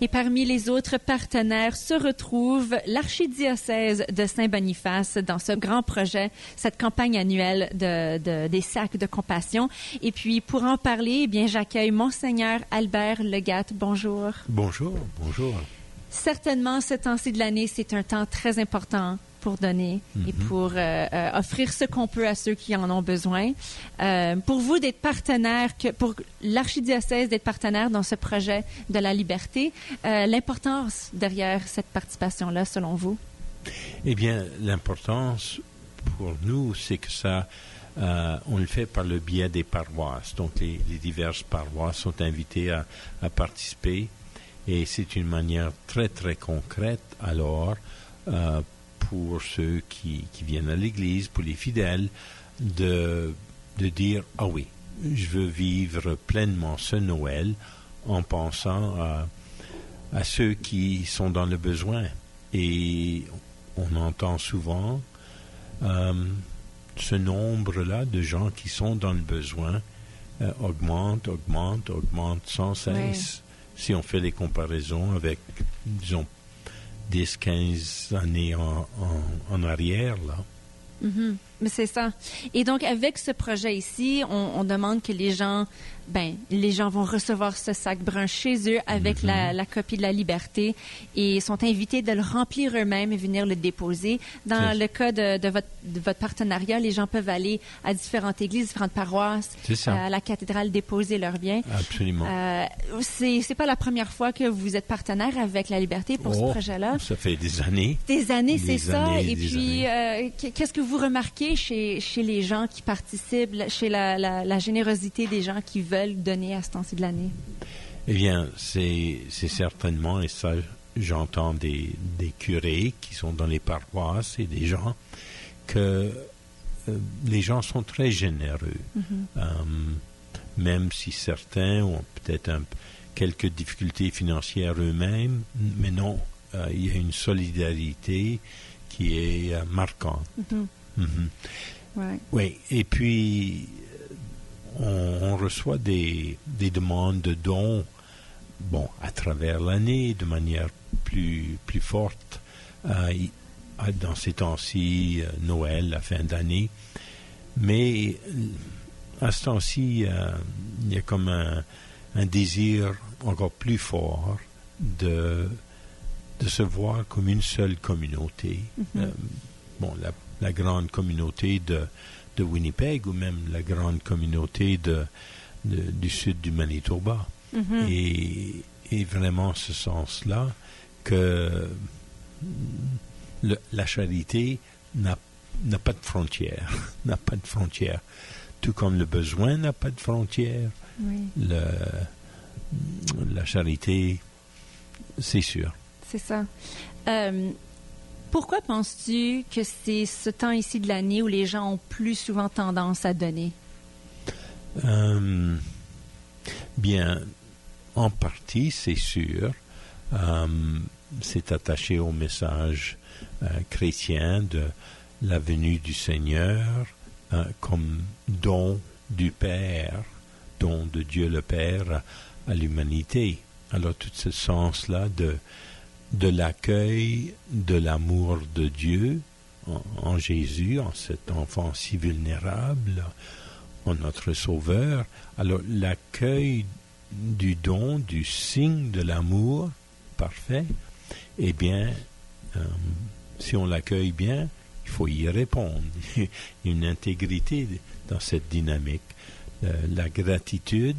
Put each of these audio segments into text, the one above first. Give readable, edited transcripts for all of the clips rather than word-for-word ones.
Et parmi les autres partenaires se retrouve l'archidiocèse de Saint-Boniface dans ce grand projet, cette campagne annuelle des sacs de compassion. Et puis, pour en parler, eh bien, j'accueille Monseigneur Albert Legatte. Bonjour. Bonjour, bonjour. Certainement, ce temps-ci de l'année, c'est un temps très important pour donner et pour offrir ce qu'on peut à ceux qui en ont besoin. Pour vous d'être partenaire, pour l'archidiocèse d'être partenaire dans ce projet de la liberté, l'importance derrière cette participation-là, selon vous? Eh bien, l'importance pour nous, c'est que ça, on le fait par le biais des paroisses. Donc, les diverses paroisses sont invitées à participer et c'est une manière très, très concrète, alors, pour ceux qui viennent à l'Église, pour les fidèles, de dire « Ah oui, je veux vivre pleinement ce Noël en pensant à ceux qui sont dans le besoin. » Et on entend souvent ce nombre-là de gens qui sont dans le besoin augmente sans cesse. Oui. Si on fait les comparaisons avec, disons, 10, 15 années en arrière, là. Mm-hmm. Mais c'est ça. Et donc, avec ce projet ici, on demande que les gens vont recevoir ce sac brun chez eux avec la copie de la liberté et sont invités de le remplir eux-mêmes et venir le déposer. Dans le cas de votre partenariat, les gens peuvent aller à différentes églises, différentes paroisses, à la cathédrale déposer leurs biens. Absolument. C'est pas la première fois que vous êtes partenaire avec la liberté pour ce projet-là. Ça fait des années. Des années, c'est ça. Et puis, qu'est-ce que vous remarquez chez les gens qui participent, chez la générosité des gens qui veulent donner à ce temps-ci de l'année? Eh bien, c'est certainement, et ça, j'entends des curés qui sont dans les paroisses et des gens, que les gens sont très généreux. Même si certains ont peut-être quelques difficultés financières eux-mêmes, mais non, il y a une solidarité qui est marquante. Ouais. Oui, et puis on reçoit des demandes de dons, à travers l'année, de manière plus forte, dans ces temps-ci, Noël, la fin d'année. Mais à ce temps-ci, il y a comme un désir encore plus fort de se voir comme une seule communauté. La grande communauté de Winnipeg ou même la grande communauté du sud du Manitoba. Et vraiment ce sens-là que la charité n'a pas de frontières, n'a pas de frontières. Tout comme le besoin n'a pas de frontières, la charité, c'est sûr. C'est ça. Pourquoi penses-tu que c'est ce temps ici de l'année où les gens ont plus souvent tendance à donner? Bien, en partie, c'est sûr. C'est attaché au message chrétien de la venue du Seigneur comme don du Père, don de Dieu le Père à l'humanité. Alors, tout ce sens-là de l'accueil de l'amour de Dieu en Jésus, en cet enfant si vulnérable, en notre Sauveur. Alors, l'accueil du don, du signe de l'amour parfait, eh bien, si on l'accueille bien, il faut y répondre. Il y a une intégrité dans cette dynamique. La gratitude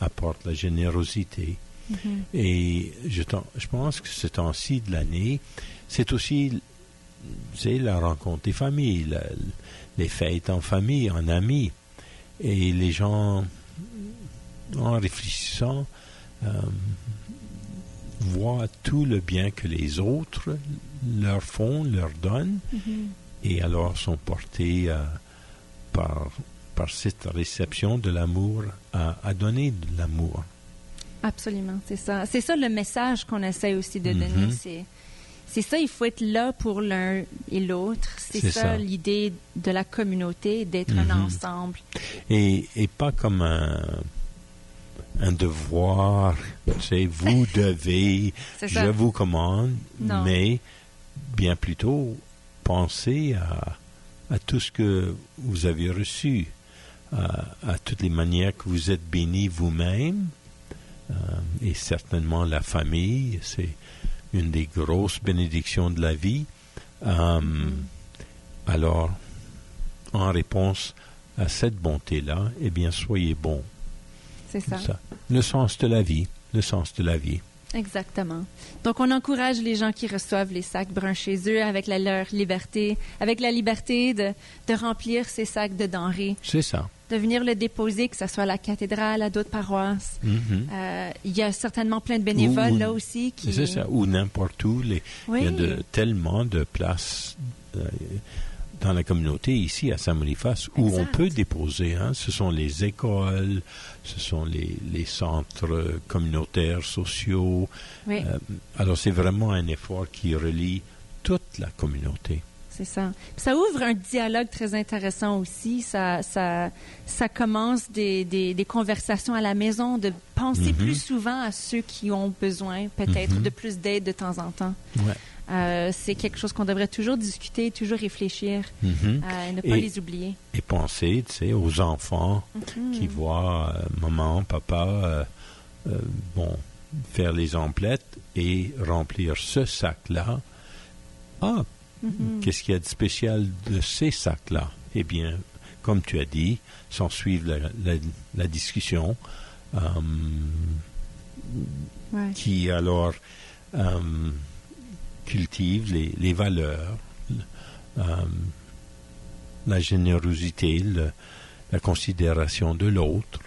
apporte la générosité. Et je pense que ce temps-ci de l'année, c'est aussi la rencontre des familles, les fêtes en famille, en amis. Et les gens, en réfléchissant, voient tout le bien que les autres leur font, leur donnent, et alors sont portés par cette réception de l'amour à donner de l'amour. Absolument, c'est ça. C'est ça le message qu'on essaie aussi de donner. C'est ça, il faut être là pour l'un et l'autre. C'est ça l'idée de la communauté, d'être un ensemble. Et pas comme un devoir, vous devez, je vous commande, Non. mais bien plutôt penser à tout ce que vous avez reçu, à toutes les manières que vous êtes bénis vous-même, et certainement la famille, c'est une des grosses bénédictions de la vie. Alors, en réponse à cette bonté-là, eh bien, soyez bons. C'est ça. Le sens de la vie, le sens de la vie. Exactement. Donc, on encourage les gens qui reçoivent les sacs bruns chez eux avec leur liberté, avec la liberté de remplir ces sacs de denrées. C'est ça. De venir le déposer, que ce soit à la cathédrale, à d'autres paroisses. Il y a certainement plein de bénévoles là aussi. C'est ça, ou n'importe où. Il y a tellement de places dans la communauté ici à Saint-Boniface où on peut déposer. Ce sont les écoles, ce sont les centres communautaires sociaux. Oui. Alors c'est vraiment un effort qui relie toute la communauté. C'est ça. Puis ça ouvre un dialogue très intéressant aussi. Ça commence des conversations à la maison, de penser plus souvent à ceux qui ont besoin peut-être de plus d'aide de temps en temps. Ouais. C'est quelque chose qu'on devrait toujours discuter, toujours réfléchir, ne pas les oublier. Et penser, aux enfants qui voient maman, papa faire les emplettes et remplir ce sac-là. Qu'est-ce qu'il y a de spécial de ces sacs-là? Eh bien, comme tu as dit, sans suivre la discussion, qui alors cultive les valeurs, la générosité, la considération de l'autre,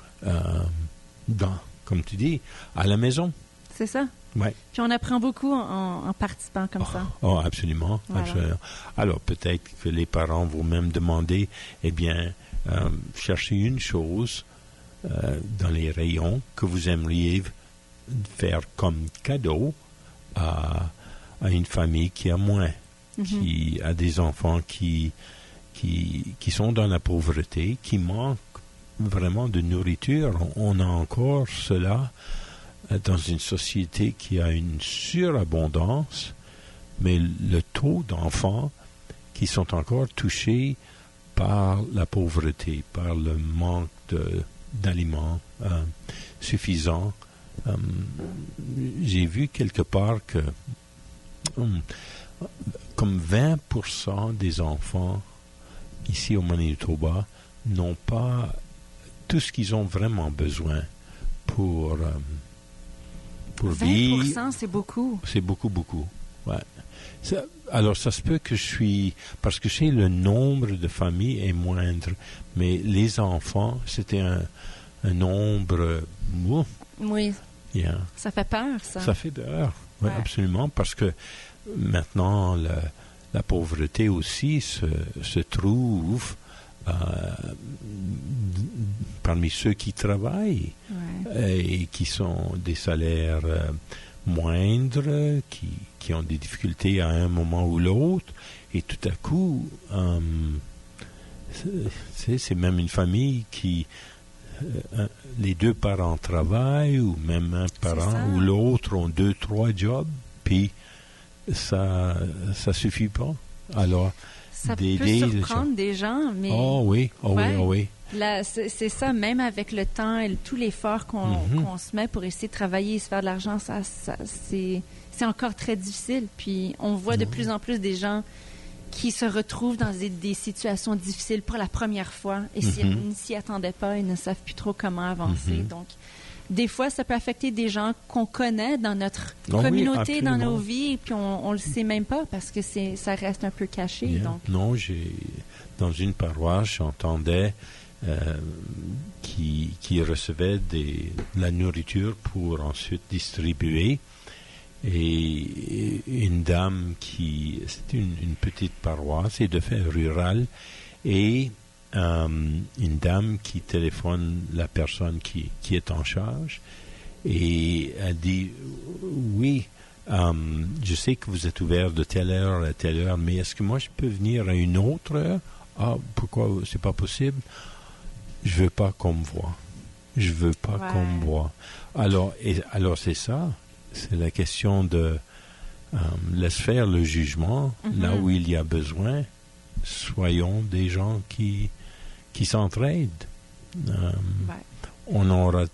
comme tu dis, à la maison. C'est ça. Ouais. Puis on apprend beaucoup en participant comme ça. Oh, absolument, Voilà. absolument. Alors peut-être que les parents vont même demander, eh bien, cherchez une chose dans les rayons que vous aimeriez faire comme cadeau à une famille qui a moins, qui a des enfants qui sont dans la pauvreté, qui manquent vraiment de nourriture. On a encore cela dans une société qui a une surabondance, mais le taux d'enfants qui sont encore touchés par la pauvreté, par le manque d'aliments suffisants. J'ai vu quelque part que comme 20% des enfants ici au Manitoba n'ont pas tout ce qu'ils ont vraiment besoin pour 20%, vivre. c'est beaucoup. C'est beaucoup. Ouais. Alors, ça se peut que parce que le nombre de familles est moindre, mais les enfants, c'était un nombre... Oui. Yeah. Ça fait peur, ça. Ça fait peur, oui, Ouais. absolument, parce que maintenant, la pauvreté aussi se trouve parmi ceux qui travaillent et qui sont des salaires moindres, qui ont des difficultés à un moment ou l'autre, et tout à coup, c'est même une famille qui les deux parents travaillent, ou même un parent ou l'autre ont 2-3 jobs, puis ça suffit pas. Alors, ça peut surprendre des gens, mais... oui. Là, c'est ça, même avec le temps et tout l'effort qu'on se met pour essayer de travailler et se faire de l'argent, c'est encore très difficile. Puis on voit de plus en plus des gens qui se retrouvent dans des situations difficiles pour la première fois et ils ne s'y attendaient pas et ne savent plus trop comment avancer. Donc, des fois, ça peut affecter des gens qu'on connaît dans notre communauté, dans nos vies, et puis on le sait même pas parce que ça reste un peu caché. Yeah. Donc. Non, dans une paroisse, j'entendais qui recevait de la nourriture pour ensuite distribuer. Et une dame c'est une petite paroisse, et de fait rurale, et une dame qui téléphone la personne qui est en charge, et elle dit oui, je sais que vous êtes ouvert de telle heure à telle heure, mais est-ce que moi je peux venir à une autre heure? Pourquoi c'est pas possible? Je veux pas qu'on me voie. Je veux pas qu'on me voie. Alors c'est ça. C'est la question de laisse faire le jugement là où il y a besoin. Soyons des gens qui s'entraident. On aura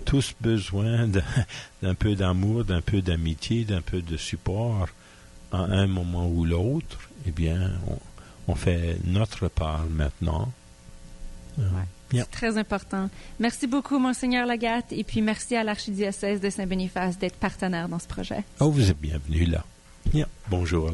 tous besoin d'un peu d'amour, d'un peu d'amitié, d'un peu de support à un moment ou l'autre. Eh bien, on fait notre part maintenant. C'est très important. Merci beaucoup, Monseigneur Lagat, et puis merci à l'Archidiocèse de Saint-Boniface d'être partenaire dans ce projet. Oh, vous êtes bienvenue là. Bonjour.